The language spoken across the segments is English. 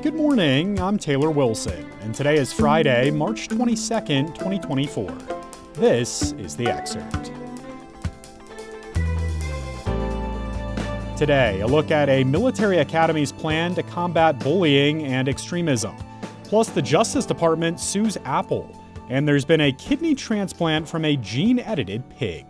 Good morning, I'm Taylor Wilson, and today is Friday, March 22nd, 2024. This is the Excerpt. Today, a look at a military academy's plan to combat bullying and extremism. Plus, the Justice Department sues Apple, and there's been a kidney transplant from a gene-edited pig.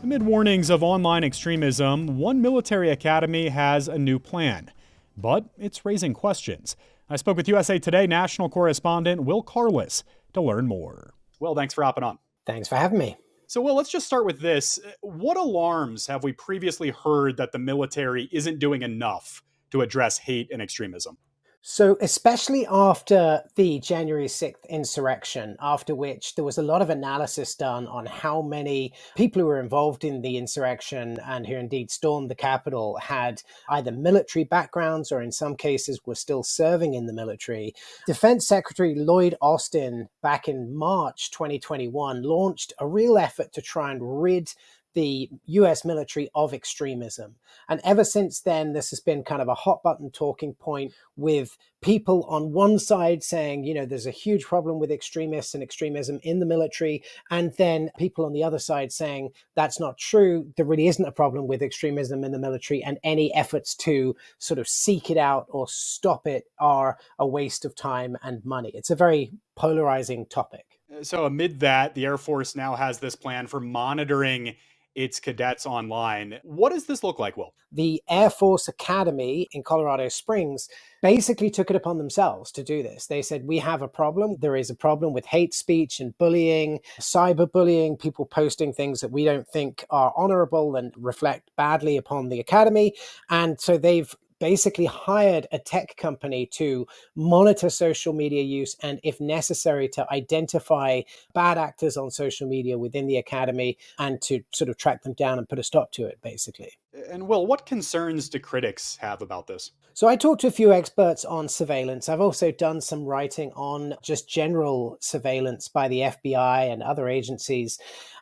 Amid warnings of online extremism, one military academy has a new plan. But it's raising questions. I spoke with USA Today national correspondent Will Carless to learn more. Will, thanks for hopping on. Thanks for having me. So, Will, let's just start with this. What alarms have we previously heard that the military isn't doing enough to address hate and extremism? So especially after the January 6th insurrection, after which there was a lot of analysis done on how many people who were involved in the insurrection and who indeed stormed the Capitol had either military backgrounds or in some cases were still serving in the military. Defense Secretary Lloyd Austin, back in March 2021, launched a real effort to try and rid the US military of extremism. And ever since then, this has been kind of a hot button talking point with people on one side saying, there's a huge problem with extremists and extremism in the military. And then people on the other side saying, that's not true. There really isn't a problem with extremism in the military. And any efforts to sort of seek it out or stop it are a waste of time and money. It's a very polarizing topic. So amid that, the Air Force now has this plan for monitoring its cadets online. What does this look like, Will? The Air Force Academy in Colorado Springs basically took it upon themselves to do this. They said, we have a problem. There is a problem with hate speech and bullying, cyberbullying, people posting things that we don't think are honorable and reflect badly upon the Academy. And so they've basically hired a tech company to monitor social media use and, if necessary, to identify bad actors on social media within the academy and to sort of track them down and put a stop to it, basically. And Will, what concerns do critics have about this? So I talked to a few experts on surveillance. I've also done some writing on just general surveillance by the FBI and other agencies,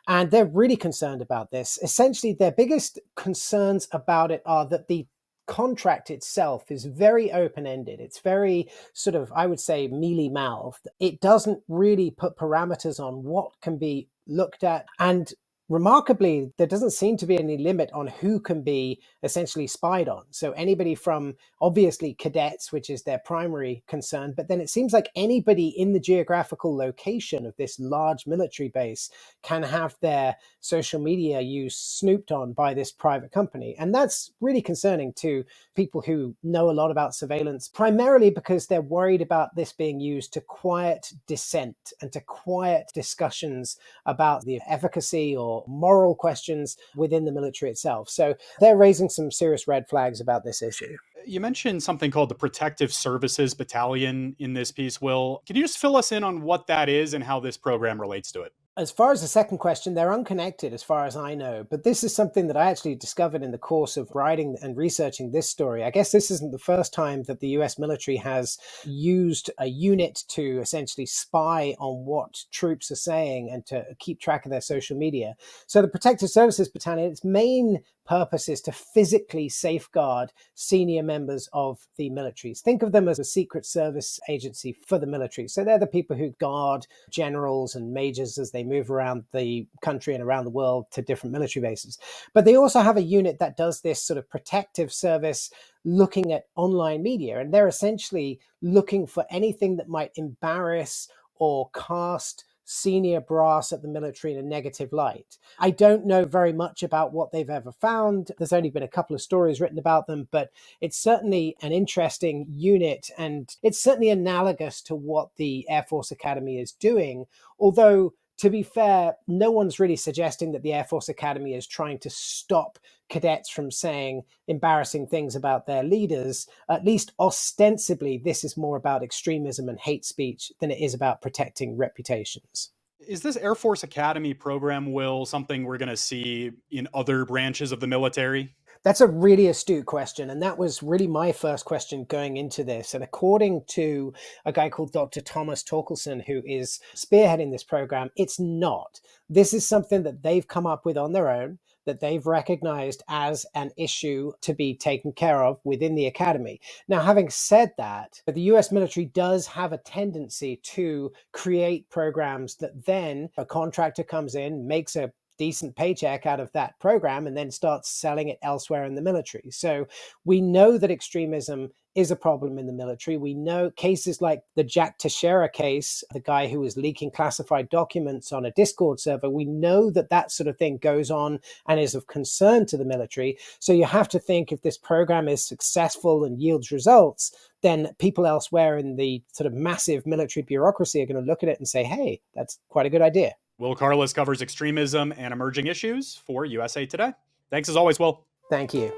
and they're really concerned about this. Essentially, their biggest concerns about it are that the contract itself is very open-ended. It's very sort of, I would say, mealy-mouthed. It doesn't really put parameters on what can be looked at. And remarkably, there doesn't seem to be any limit on who can be essentially spied on. So anybody from, obviously, cadets, which is their primary concern, but then it seems like anybody in the geographical location of this large military base can have their social media use snooped on by this private company. And that's really concerning to people who know a lot about surveillance, primarily because they're worried about this being used to quiet dissent and to quiet discussions about the efficacy or moral questions within the military itself. So they're raising some serious red flags about this issue. You mentioned something called the Protective Services Battalion in this piece, Will. Can you just fill us in on what that is and how this program relates to it? As far as the second question, they're unconnected as far as I know, but this is something that I actually discovered in the course of writing and researching this story. I guess this isn't the first time that the US military has used a unit to essentially spy on what troops are saying and to keep track of their social media. So the Protective Services Battalion, its main purpose is to physically safeguard senior members of the militaries. Think of them as a secret service agency for the military. So they're the people who guard generals and majors as they move around the country and around the world to different military bases. But they also have a unit that does this sort of protective service looking at online media. And they're essentially looking for anything that might embarrass or cast senior brass at the military in a negative light. I don't know very much about what they've ever found. There's only been a couple of stories written about them, but it's certainly an interesting unit, and it's certainly analogous to what the Air Force Academy is doing, although to be fair, no one's really suggesting that the Air Force Academy is trying to stop cadets from saying embarrassing things about their leaders. At least ostensibly, this is more about extremism and hate speech than it is about protecting reputations. Is this Air Force Academy program, Will, something we're going to see in other branches of the military? That's a really astute question. And that was really my first question going into this. And according to a guy called Dr. Thomas Torkelson, who is spearheading this program, it's not. This is something that they've come up with on their own. that they've recognized as an issue to be taken care of within the academy. Now, having said that, the US military does have a tendency to create programs that then a contractor comes in, makes a decent paycheck out of that program, and then starts selling it elsewhere in the military. So we know that extremism is a problem in the military. We know cases like the Jack Teixeira case, the guy who was leaking classified documents on a Discord server. We know that that sort of thing goes on and is of concern to the military. So you have to think, if this program is successful and yields results, then people elsewhere in the sort of massive military bureaucracy are going to look at it and say, hey, that's quite a good idea. Will Carless covers extremism and emerging issues for USA Today. Thanks as always, Will. Thank you.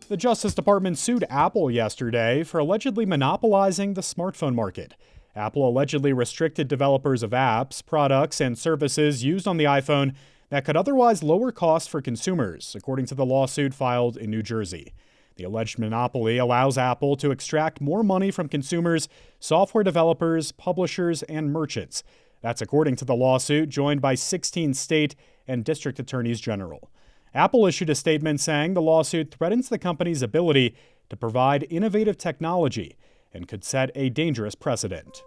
The Justice Department sued Apple yesterday for allegedly monopolizing the smartphone market. Apple allegedly restricted developers of apps, products, and services used on the iPhone that could otherwise lower costs for consumers, according to the lawsuit filed in New Jersey. The alleged monopoly allows Apple to extract more money from consumers, software developers, publishers, and merchants. That's according to the lawsuit, joined by 16 state and district attorneys general. Apple issued a statement saying the lawsuit threatens the company's ability to provide innovative technology and could set a dangerous precedent.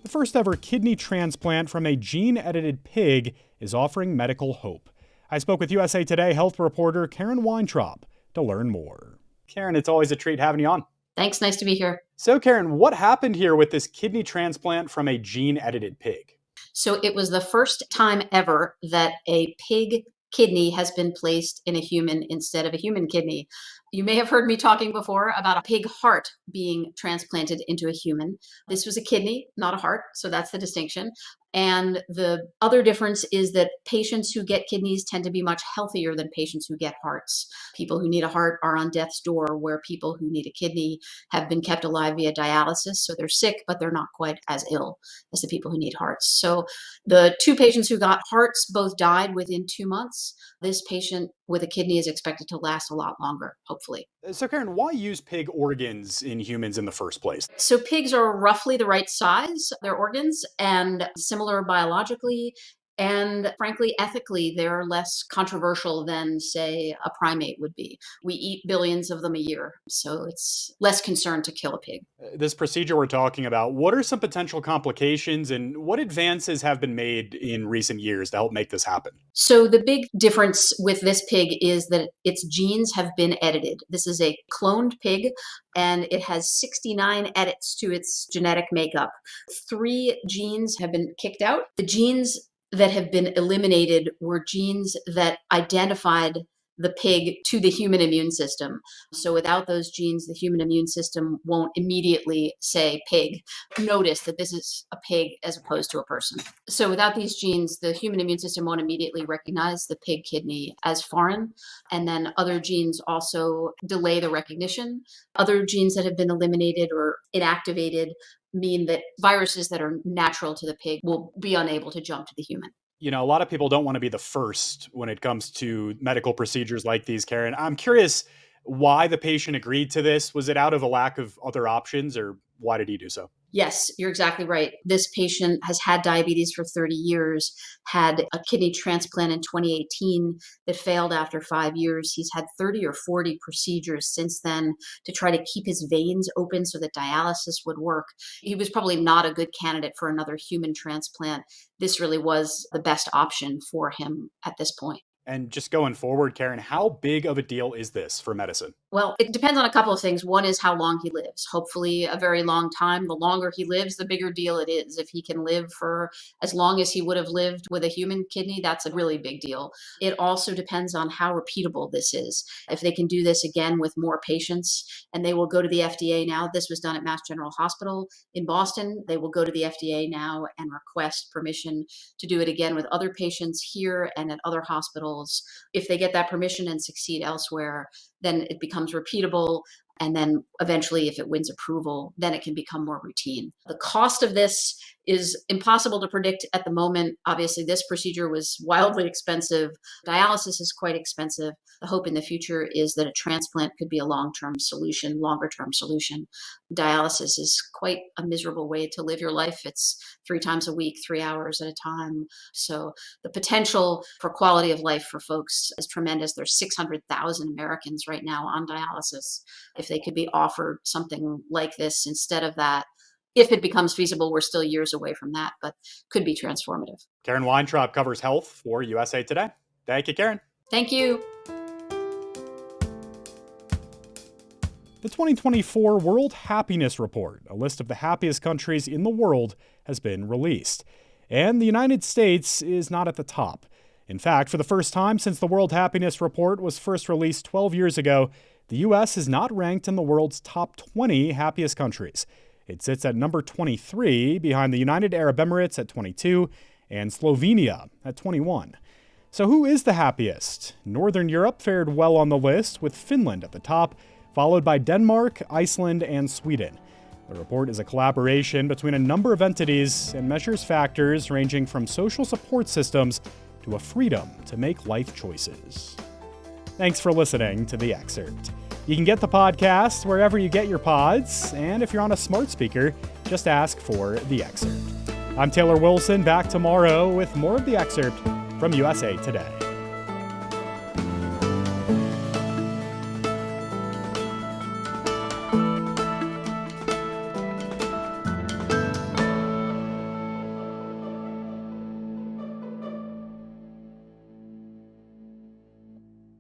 The first ever kidney transplant from a gene-edited pig is offering medical hope. I spoke with USA Today health reporter Karen Weintraub to learn more. Karen, it's always a treat having you on. Thanks. Nice to be here. So, Karen, what happened here with this kidney transplant from a gene-edited pig? So it was the first time ever that a pig kidney has been placed in a human instead of a human kidney. You may have heard me talking before about a pig heart being transplanted into a human. This was a kidney, not a heart, so that's the distinction. And the other difference is that patients who get kidneys tend to be much healthier than patients who get hearts. People who need a heart are on death's door, where people who need a kidney have been kept alive via dialysis. So they're sick, but they're not quite as ill as the people who need hearts. So the two patients who got hearts both died within 2 months. This patient with a kidney is expected to last a lot longer, hopefully. So, Karen, why use pig organs in humans in the first place? So pigs are roughly the right size, their organs, and similar biologically. And frankly, ethically, they're less controversial than, say, a primate would be. We eat billions of them a year, so it's less concern to kill a pig. This procedure we're talking about, what are some potential complications and what advances have been made in recent years to help make this happen? So the big difference with this pig is that its genes have been edited. This is a cloned pig, and it has 69 edits to its genetic makeup. 3 genes have been kicked out. The genes that have been eliminated were genes that identified the pig to the human immune system. So without those genes, the human immune system won't immediately say pig, notice that this is a pig as opposed to a person. So without these genes, the human immune system won't immediately recognize the pig kidney as foreign. And then other genes also delay the recognition. Other genes that have been eliminated or inactivated mean that viruses that are natural to the pig will be unable to jump to the human. You know, a lot of people don't want to be the first when it comes to medical procedures like these, Karen. I'm curious why the patient agreed to this. Was it out of a lack of other options, or why did he do so? Yes, you're exactly right. This patient has had diabetes for 30 years, had a kidney transplant in 2018 that failed after 5 years. He's had 30 or 40 procedures since then to try to keep his veins open so that dialysis would work. He was probably not a good candidate for another human transplant. This really was the best option for him at this point. And just going forward, Karen, how big of a deal is this for medicine? Well, it depends on a couple of things. One is how long he lives. Hopefully a very long time. The longer he lives, the bigger deal it is. If he can live for as long as he would have lived with a human kidney, that's a really big deal. It also depends on how repeatable this is. If they can do this again with more patients, and they will go to the FDA now. This was done at Mass General Hospital in Boston. They will go to the FDA now and request permission to do it again with other patients here and at other hospitals. If they get that permission and succeed elsewhere, then it becomes repeatable. And then eventually, if it wins approval, then it can become more routine. The cost of this is impossible to predict at the moment. Obviously, this procedure was wildly expensive. Dialysis is quite expensive. The hope in the future is that a transplant could be a long-term solution, longer-term solution. Dialysis is quite a miserable way to live your life. It's 3 times a week, 3 hours at a time. So the potential for quality of life for folks is tremendous. There's 600,000 Americans right now on dialysis. If they could be offered something like this instead of that, if it becomes feasible, we're still years away from that, but could be transformative. Karen Weintraub covers health for USA Today. Thank you, Karen. Thank you. The 2024 World Happiness Report, a list of the happiest countries in the world, has been released. And the United States is not at the top. In fact, for the first time since the World Happiness Report was first released 12 years ago, the U.S. is not ranked in the world's top 20 happiest countries. It sits at number 23, behind the United Arab Emirates at 22 and Slovenia at 21. So who is the happiest? Northern Europe fared well on the list, with Finland at the top, followed by Denmark, Iceland, and Sweden. The report is a collaboration between a number of entities and measures factors ranging from social support systems to a freedom to make life choices. Thanks for listening to The Excerpt. You can get the podcast wherever you get your pods, and if you're on a smart speaker, just ask for The Excerpt. I'm Taylor Wilson, back tomorrow with more of The Excerpt from USA Today.